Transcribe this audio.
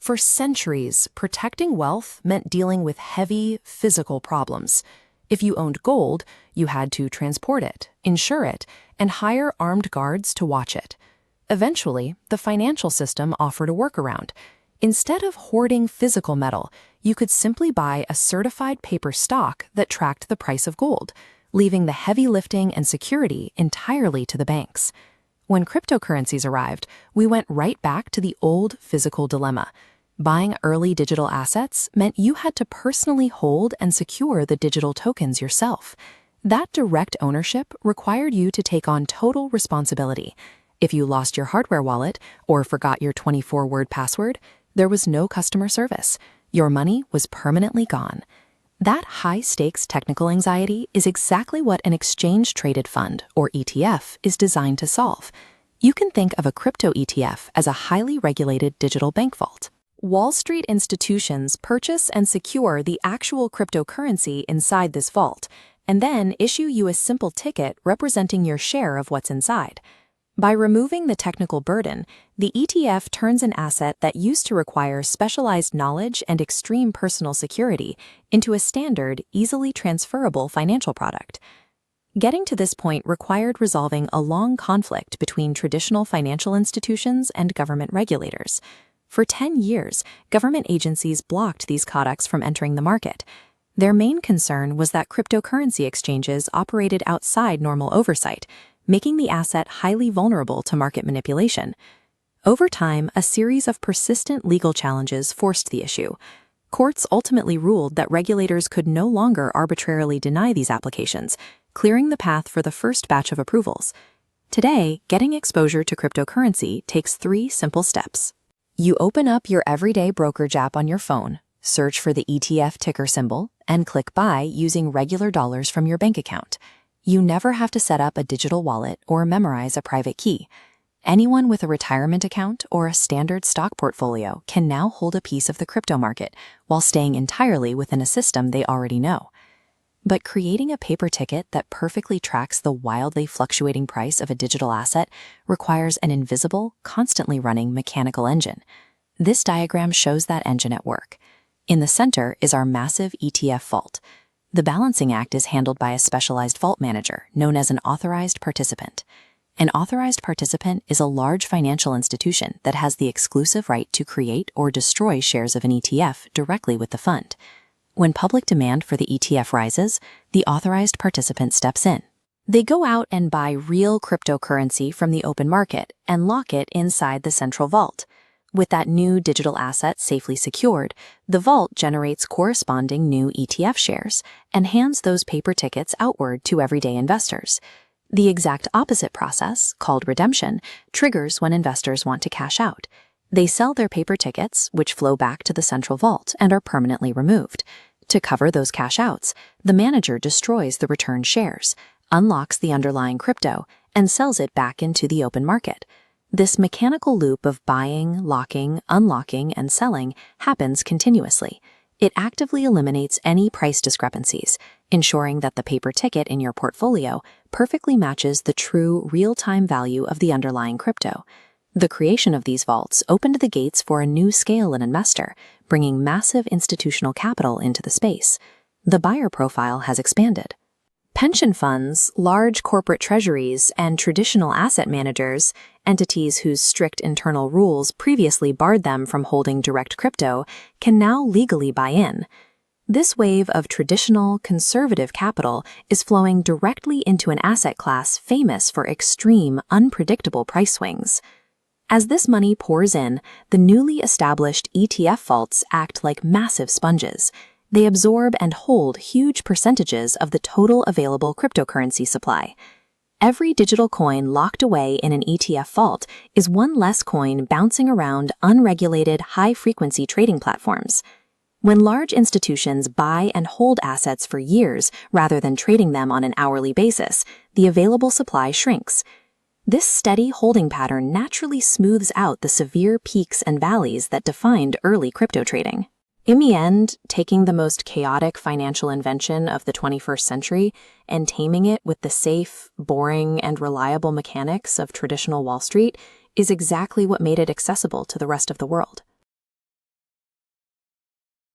For centuries, protecting wealth meant dealing with heavy, physical problems. If you owned gold, you had to transport it, insure it, and hire armed guards to watch it. Eventually, the financial system offered a workaround. Instead of hoarding physical metal, you could simply buy a certified paper stock that tracked the price of gold, leaving the heavy lifting and security entirely to the banks. When cryptocurrencies arrived, we went right back to the old physical dilemma. Buying early digital assets meant you had to personally hold and secure the digital tokens yourself. That direct ownership required you to take on total responsibility. If you lost your hardware wallet or forgot your 24-word password, there was no customer service. Your money was permanently gone. That high-stakes technical anxiety is exactly what an exchange-traded fund, or ETF, is designed to solve. You can think of a crypto ETF as a highly regulated digital bank vault. Wall Street institutions purchase and secure the actual cryptocurrency inside this vault, and then issue you a simple ticket representing your share of what's inside. By removing the technical burden, the ETF turns an asset that used to require specialized knowledge and extreme personal security into a standard, easily transferable financial product. Getting to this point required resolving a long conflict between traditional financial institutions and government regulators. For 10 years, government agencies blocked these products from entering the market. Their main concern was that cryptocurrency exchanges operated outside normal oversight, making the asset highly vulnerable to market manipulation. Over time, a series of persistent legal challenges forced the issue. Courts ultimately ruled that regulators could no longer arbitrarily deny these applications, clearing the path for the first batch of approvals. Today, getting exposure to cryptocurrency takes 3 simple steps. You open up your everyday brokerage app on your phone, search for the ETF ticker symbol, and click Buy using regular dollars from your bank account. You never have to set up a digital wallet or memorize a private key. Anyone with a retirement account or a standard stock portfolio can now hold a piece of the crypto market while staying entirely within a system they already know. But creating a paper ticket that perfectly tracks the wildly fluctuating price of a digital asset requires an invisible, constantly running mechanical engine. This diagram shows that engine at work. In the center is our massive ETF vault. The balancing act is handled by a specialized vault manager known as an authorized participant. An authorized participant is a large financial institution that has the exclusive right to create or destroy shares of an ETF directly with the fund. When public demand for the ETF rises, the authorized participant steps in. They go out and buy real cryptocurrency from the open market and lock it inside the central vault. With that new digital asset safely secured, the vault generates corresponding new ETF shares and hands those paper tickets outward to everyday investors. The exact opposite process, called redemption, triggers when investors want to cash out. They sell their paper tickets, which flow back to the central vault and are permanently removed. To cover those cash outs, the manager destroys the returned shares, unlocks the underlying crypto, and sells it back into the open market. This mechanical loop of buying, locking, unlocking, and selling happens continuously. It actively eliminates any price discrepancies, ensuring that the paper ticket in your portfolio perfectly matches the true real-time value of the underlying crypto. The creation of these vaults opened the gates for a new scale in investor, bringing massive institutional capital into the space. The buyer profile has expanded. Pension funds, large corporate treasuries, and traditional asset managers, entities whose strict internal rules previously barred them from holding direct crypto, can now legally buy in. This wave of traditional, conservative capital is flowing directly into an asset class famous for extreme, unpredictable price swings. As this money pours in, the newly established ETF vaults act like massive sponges. They absorb and hold huge percentages of the total available cryptocurrency supply. Every digital coin locked away in an ETF vault is one less coin bouncing around unregulated, high-frequency trading platforms. When large institutions buy and hold assets for years rather than trading them on an hourly basis, the available supply shrinks. This steady holding pattern naturally smooths out the severe peaks and valleys that defined early crypto trading. In the end, taking the most chaotic financial invention of the 21st century and taming it with the safe, boring, and reliable mechanics of traditional Wall Street is exactly what made it accessible to the rest of the world.